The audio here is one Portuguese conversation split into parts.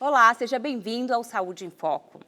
Olá, seja bem-vindo ao Saúde em Foco.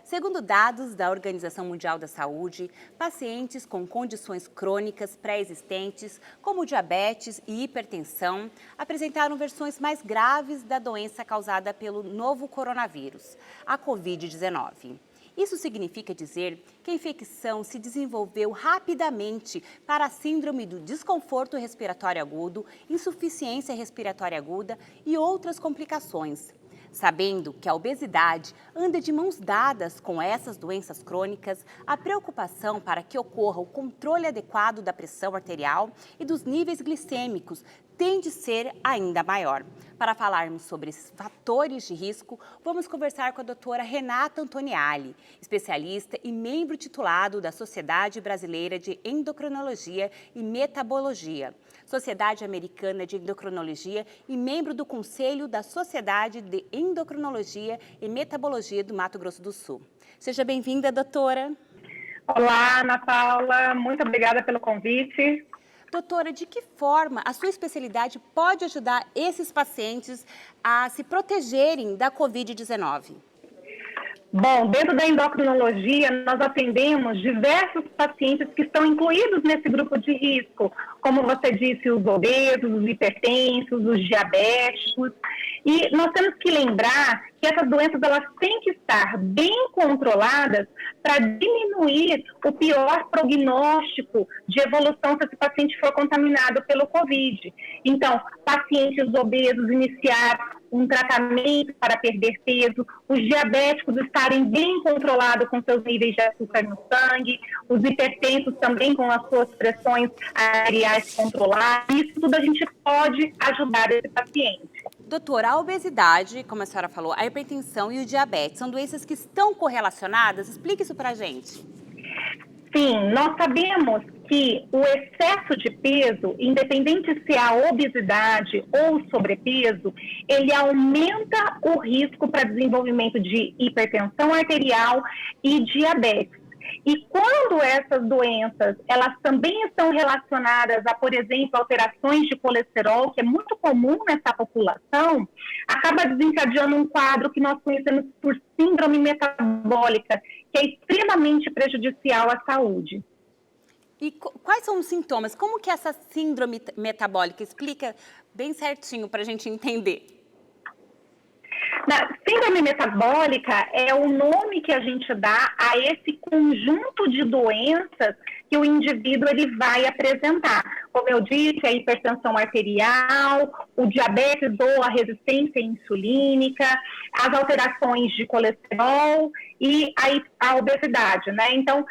Segundo dados da Organização Mundial da Saúde, pacientes com condições crônicas pré-existentes, como diabetes e hipertensão, apresentaram versões mais graves da doença causada pelo novo coronavírus, a Covid-19. Isso significa dizer que a infecção se desenvolveu rapidamente para a síndrome do desconforto respiratório agudo, insuficiência respiratória aguda e outras complicações. Sabendo que a obesidade anda de mãos dadas com essas doenças crônicas, a preocupação para que ocorra o controle adequado da pressão arterial e dos níveis glicêmicos tem de ser ainda maior. Para falarmos sobre esses fatores de risco, vamos conversar com a doutora Renata Antoniali, especialista e membro titulado da Sociedade Brasileira de Endocrinologia e Metabologia, Sociedade Americana de Endocrinologia e membro do Conselho da Sociedade de Endocrinologia e Metabologia do Mato Grosso do Sul. Seja bem-vinda, doutora. Olá, Ana Paula, muito obrigada pelo convite. Doutora, de que forma a sua especialidade pode ajudar esses pacientes a se protegerem da Covid-19? Bom, dentro da endocrinologia, nós atendemos diversos pacientes que estão incluídos nesse grupo de risco, como você disse, os obesos, os hipertensos, os diabéticos. E nós temos que lembrar que essas doenças elas têm que estar bem controladas para diminuir o pior prognóstico de evolução se esse paciente for contaminado pelo Covid. Então, pacientes obesos iniciar um tratamento para perder peso, os diabéticos estarem bem controlados com seus níveis de açúcar no sangue, os hipertensos também com as suas pressões arteriais controladas. Isso tudo a gente pode ajudar esse paciente. Doutora, a obesidade, como a senhora falou, a hipertensão e o diabetes são doenças que estão correlacionadas? Explique isso para a gente. Sim, nós sabemos que o excesso de peso, independente se é a obesidade ou o sobrepeso, ele aumenta o risco para desenvolvimento de hipertensão arterial e diabetes. E quando essas doenças, elas também estão relacionadas a, por exemplo, alterações de colesterol, que é muito comum nessa população, acaba desencadeando um quadro que nós conhecemos por síndrome metabólica, que é extremamente prejudicial à saúde. E quais são os sintomas? Como que é essa síndrome metabólica? Explica bem certinho para a gente entender. Síndrome metabólica é o nome que a gente dá a esse conjunto de doenças que o indivíduo ele vai apresentar. Como eu disse, a hipertensão arterial, o diabetes ou a resistência insulínica, as alterações de colesterol e a obesidade, né? Então,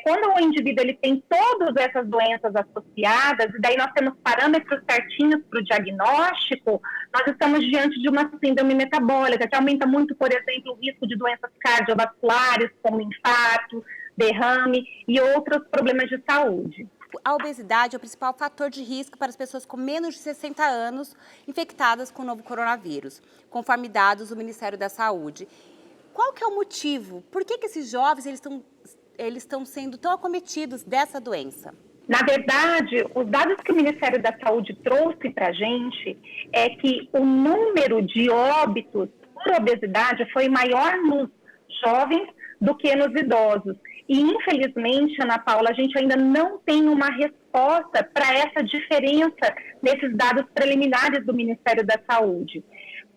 quando o indivíduo ele tem todas essas doenças associadas, e daí nós temos parâmetros certinhos para o diagnóstico, nós estamos diante de uma síndrome metabólica, que aumenta muito, por exemplo, o risco de doenças cardiovasculares, como infarto, derrame e outros problemas de saúde. A obesidade é o principal fator de risco para as pessoas com menos de 60 anos infectadas com o novo coronavírus, conforme dados do Ministério da Saúde. Qual que é o motivo? Por que esses jovens eles estão sendo tão acometidos dessa doença? Na verdade, os dados que o Ministério da Saúde trouxe para a gente é que o número de óbitos por obesidade foi maior nos jovens do que nos idosos. E, infelizmente, Ana Paula, a gente ainda não tem uma resposta para essa diferença nesses dados preliminares do Ministério da Saúde.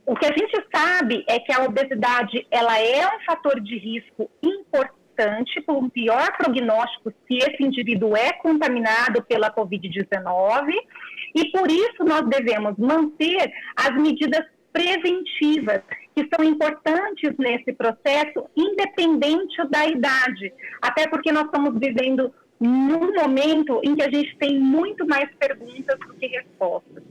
O que a gente sabe é que a obesidade ela é um fator de risco importante por um pior prognóstico se esse indivíduo é contaminado pela Covid-19 e, por isso, nós devemos manter as medidas preventivas, que são importantes nesse processo, independente da idade. Até porque nós estamos vivendo num momento em que a gente tem muito mais perguntas do que respostas.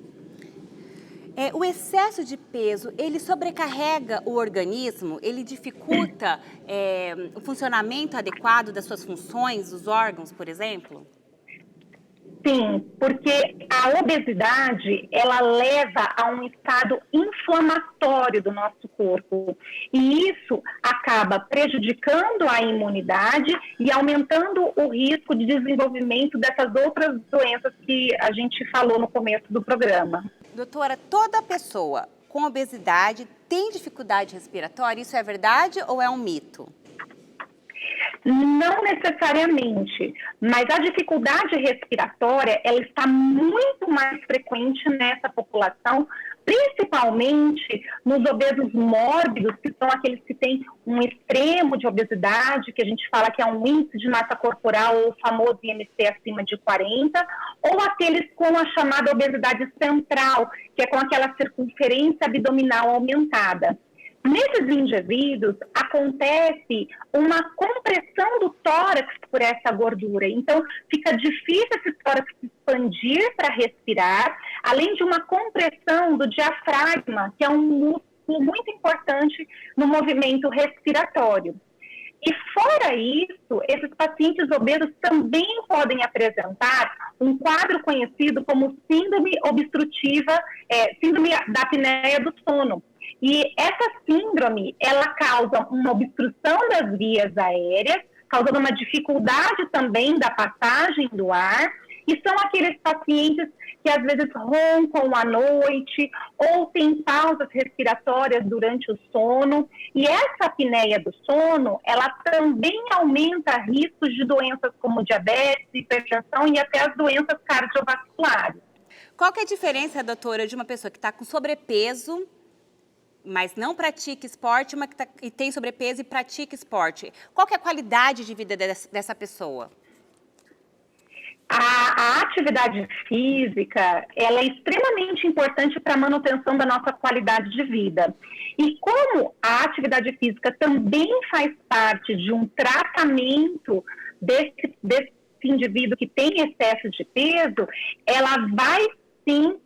O excesso de peso, ele sobrecarrega o organismo? Ele dificulta o funcionamento adequado das suas funções, dos órgãos, por exemplo? Sim, porque a obesidade, ela leva a um estado inflamatório do nosso corpo. E isso acaba prejudicando a imunidade e aumentando o risco de desenvolvimento dessas outras doenças que a gente falou no começo do programa. Doutora, toda pessoa com obesidade tem dificuldade respiratória? Isso é verdade ou é um mito? Não necessariamente, mas a dificuldade respiratória, ela está muito mais frequente nessa população, principalmente nos obesos mórbidos, que são aqueles que têm um extremo de obesidade, que a gente fala que é um índice de massa corporal, ou o famoso IMC acima de 40, ou aqueles com a chamada obesidade central, que é com aquela circunferência abdominal aumentada. Nesses indivíduos, acontece uma compressão do tórax por essa gordura. Então, fica difícil esse tórax se expandir para respirar, além de uma compressão do diafragma, que é um músculo muito importante no movimento respiratório. E fora isso, esses pacientes obesos também podem apresentar um quadro conhecido como síndrome obstrutiva, síndrome da apneia do sono. E essa síndrome, ela causa uma obstrução das vias aéreas, causando uma dificuldade também da passagem do ar, e são aqueles pacientes que às vezes roncam à noite ou têm pausas respiratórias durante o sono. E essa apneia do sono, ela também aumenta riscos de doenças como diabetes, hipertensão e até as doenças cardiovasculares. Qual que é a diferença, doutora, de uma pessoa que está com sobrepeso, mas não pratica esporte, uma e tem sobrepeso e pratica esporte? Qual que é a qualidade de vida dessa pessoa? A atividade física, ela é extremamente importante para a manutenção da nossa qualidade de vida. E como a atividade física também faz parte de um tratamento desse indivíduo que tem excesso de peso, ela vai sim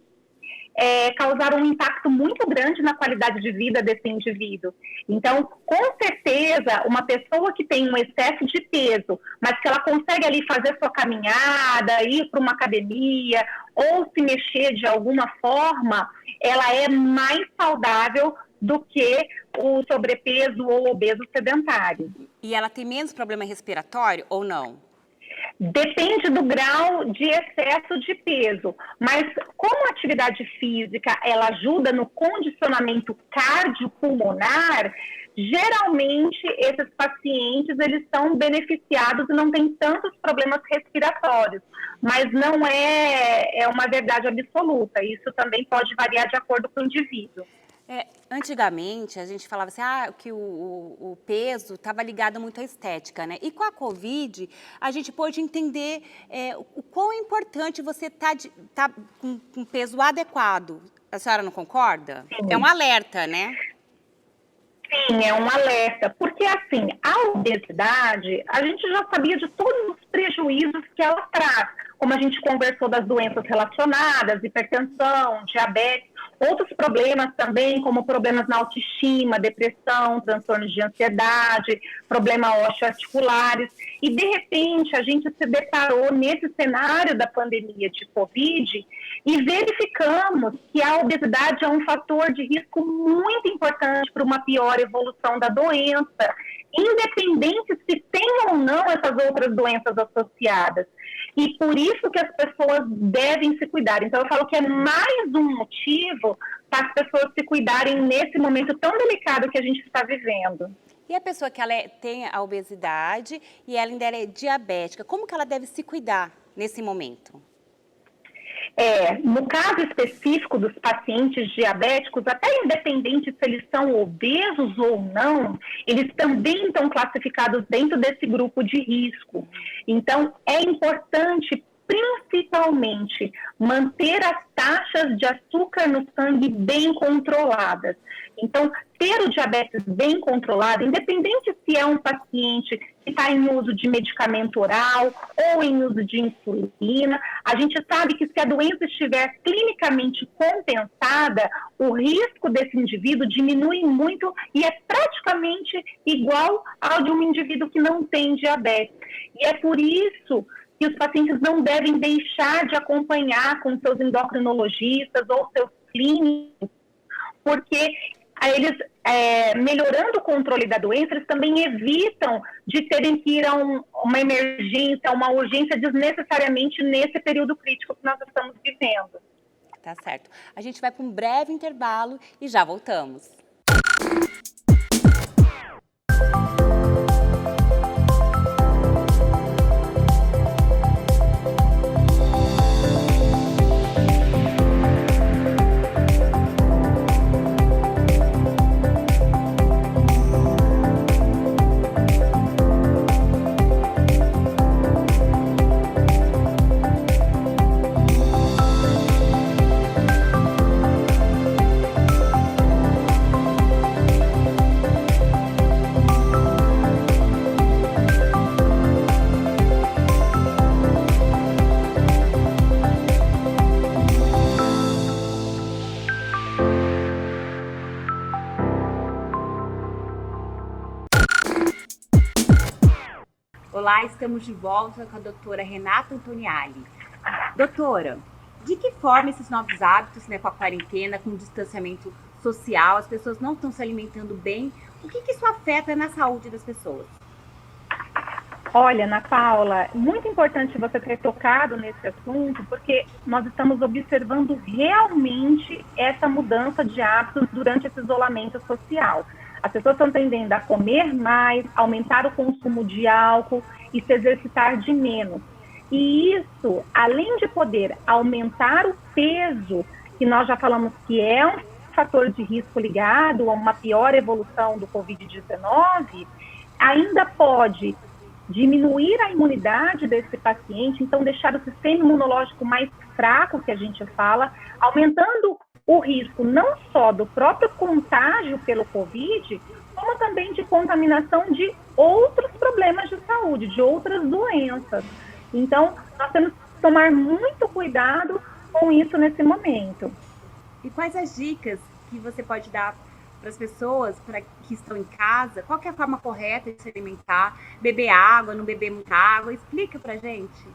causar um impacto muito grande na qualidade de vida desse indivíduo. Então, com certeza, uma pessoa que tem um excesso de peso, mas que ela consegue ali fazer sua caminhada, ir para uma academia ou se mexer de alguma forma, ela é mais saudável do que o sobrepeso ou obeso sedentário. E ela tem menos problema respiratório ou não? Depende do grau de excesso de peso, mas como a atividade física ela ajuda no condicionamento cardiopulmonar, geralmente esses pacientes eles são beneficiados e não têm tantos problemas respiratórios, mas não é uma verdade absoluta, isso também pode variar de acordo com o indivíduo. Antigamente, a gente falava assim, que o peso estava ligado muito à estética, né? E com a Covid, a gente pôde entender o quão importante você tá com peso adequado. A senhora não concorda? Sim. É um alerta, né? Sim, é um alerta, porque assim, a obesidade, a gente já sabia de todos os prejuízos que ela traz, como a gente conversou das doenças relacionadas, hipertensão, diabetes, outros problemas também, como problemas na autoestima, depressão, transtornos de ansiedade, problemas osteoarticulares, e de repente a gente se deparou nesse cenário da pandemia de Covid e verificamos que a obesidade é um fator de risco muito importante para uma pior evolução da doença, independente se tem ou não essas outras doenças associadas. E por isso que as pessoas devem se cuidar. Então, eu falo que é mais um motivo para as pessoas se cuidarem nesse momento tão delicado que a gente está vivendo. E a pessoa que ela tem a obesidade e ela ainda é diabética, como que ela deve se cuidar nesse momento? No caso específico dos pacientes diabéticos, até independente se eles são obesos ou não, eles também estão classificados dentro desse grupo de risco. Então, é importante, principalmente, manter as taxas de açúcar no sangue bem controladas. Então, ter o diabetes bem controlado, independente se é um paciente que está em uso de medicamento oral ou em uso de insulina, a gente sabe que se a doença estiver clinicamente compensada, o risco desse indivíduo diminui muito e é praticamente igual ao de um indivíduo que não tem diabetes. E é por isso que os pacientes não devem deixar de acompanhar com seus endocrinologistas ou seus clínicos, porque eles, melhorando o controle da doença, eles também evitam de terem que ir a uma emergência, uma urgência desnecessariamente nesse período crítico que nós estamos vivendo. Tá certo. A gente vai para um breve intervalo e já voltamos. Olá, estamos de volta com a doutora Renata Antoniali. Doutora, de que forma esses novos hábitos, né, com a quarentena, com o distanciamento social, as pessoas não estão se alimentando bem, o que isso afeta na saúde das pessoas? Olha, Ana Paula, muito importante você ter tocado nesse assunto, porque nós estamos observando realmente essa mudança de hábitos durante esse isolamento social. As pessoas estão tendendo a comer mais, aumentar o consumo de álcool e se exercitar de menos. E isso, além de poder aumentar o peso, que nós já falamos que é um fator de risco ligado a uma pior evolução do Covid-19, ainda pode diminuir a imunidade desse paciente, então deixar o sistema imunológico mais fraco, que a gente fala, aumentando o risco não só do próprio contágio pelo Covid, como também de contaminação de outros problemas de saúde, de outras doenças. Então, nós temos que tomar muito cuidado com isso nesse momento. E quais as dicas que você pode dar para as pessoas que estão em casa? Qual que é a forma correta de se alimentar? Beber água, não beber muita água? Explica para gente.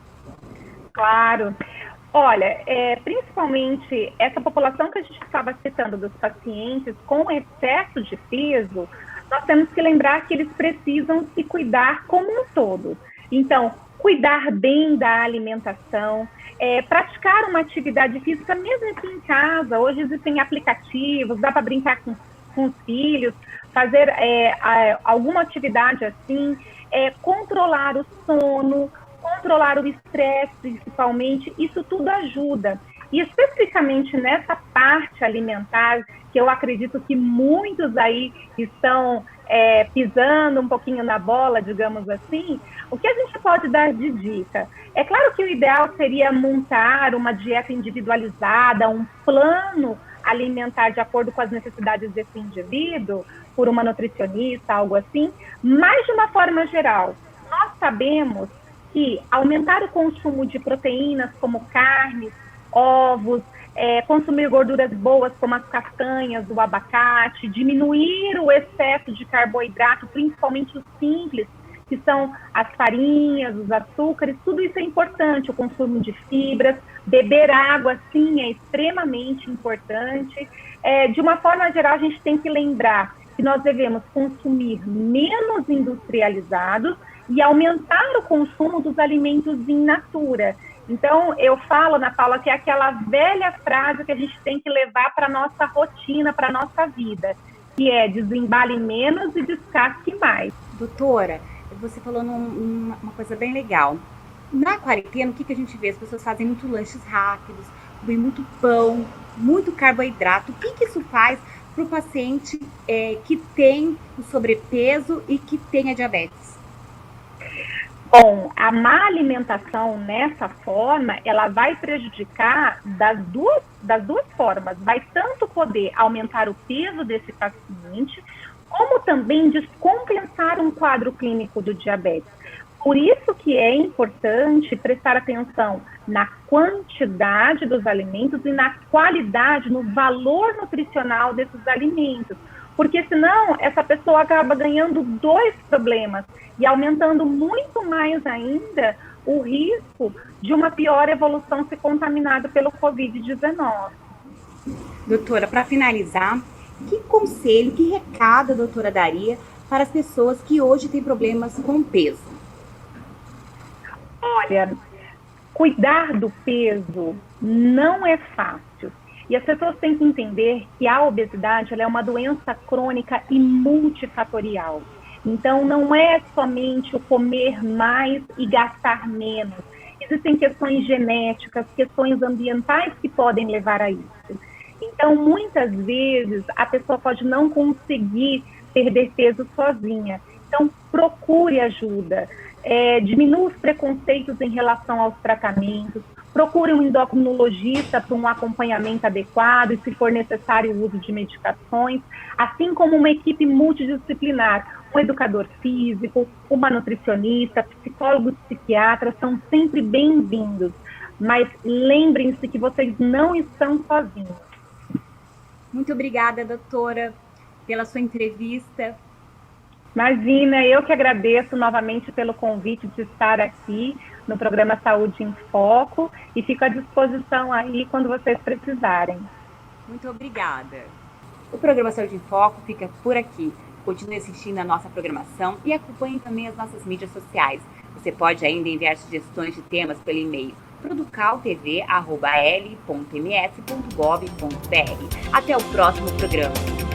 Claro. Olha, principalmente essa população que a gente estava citando dos pacientes com excesso de peso, nós temos que lembrar que eles precisam se cuidar como um todo. Então, cuidar bem da alimentação, praticar uma atividade física mesmo aqui em casa. Hoje existem aplicativos, dá para brincar com os filhos, fazer alguma atividade assim, controlar o sono, controlar o estresse, principalmente, isso tudo ajuda. E especificamente nessa parte alimentar, que eu acredito que muitos aí estão pisando um pouquinho na bola, digamos assim, o que a gente pode dar de dica? É claro que o ideal seria montar uma dieta individualizada, um plano alimentar de acordo com as necessidades desse indivíduo, por uma nutricionista, algo assim, mas de uma forma geral, nós sabemos que aumentar o consumo de proteínas como carnes, ovos, consumir gorduras boas como as castanhas, o abacate, diminuir o excesso de carboidrato, principalmente os simples, que são as farinhas, os açúcares, tudo isso é importante, o consumo de fibras, beber água, sim, é extremamente importante. De uma forma geral, a gente tem que lembrar que nós devemos consumir menos industrializados e aumentar o consumo dos alimentos in natura. Então, eu falo, Ana Paula, que é aquela velha frase que a gente tem que levar para a nossa rotina, para a nossa vida, que é desembale menos e descasque mais. Doutora, você falou uma coisa bem legal. Na quarentena, o que a gente vê? As pessoas fazem muito lanches rápidos, comem muito pão, muito carboidrato. O que isso faz para o paciente que tem o sobrepeso e que tem a diabetes? Bom, a má alimentação nessa forma, ela vai prejudicar das duas formas. Vai tanto poder aumentar o peso desse paciente, como também descompensar um quadro clínico do diabetes. Por isso que é importante prestar atenção na quantidade dos alimentos e na qualidade, no valor nutricional desses alimentos. Porque senão essa pessoa acaba ganhando dois problemas e aumentando muito mais ainda o risco de uma pior evolução se contaminado pelo Covid-19. Doutora, para finalizar, que conselho, que recado a doutora daria para as pessoas que hoje têm problemas com peso? Olha, cuidar do peso não é fácil. E as pessoas têm que entender que a obesidade ela é uma doença crônica e multifatorial. Então, não é somente o comer mais e gastar menos. Existem questões genéticas, questões ambientais que podem levar a isso. Então, muitas vezes, a pessoa pode não conseguir perder peso sozinha. Então, procure ajuda. Diminua os preconceitos em relação aos tratamentos. Procure um endocrinologista para um acompanhamento adequado e, se for necessário, o uso de medicações, assim como uma equipe multidisciplinar, um educador físico, uma nutricionista, psicólogos, psiquiatras, são sempre bem-vindos. Mas lembrem-se que vocês não estão sozinhos. Muito obrigada, doutora, pela sua entrevista. Imagina, eu que agradeço novamente pelo convite de estar aqui no programa Saúde em Foco e fico à disposição aí quando vocês precisarem. Muito obrigada. O programa Saúde em Foco fica por aqui. Continue assistindo a nossa programação e acompanhe também as nossas mídias sociais. Você pode ainda enviar sugestões de temas pelo e-mail producaltv@l.ms.gov.br. Até o próximo programa.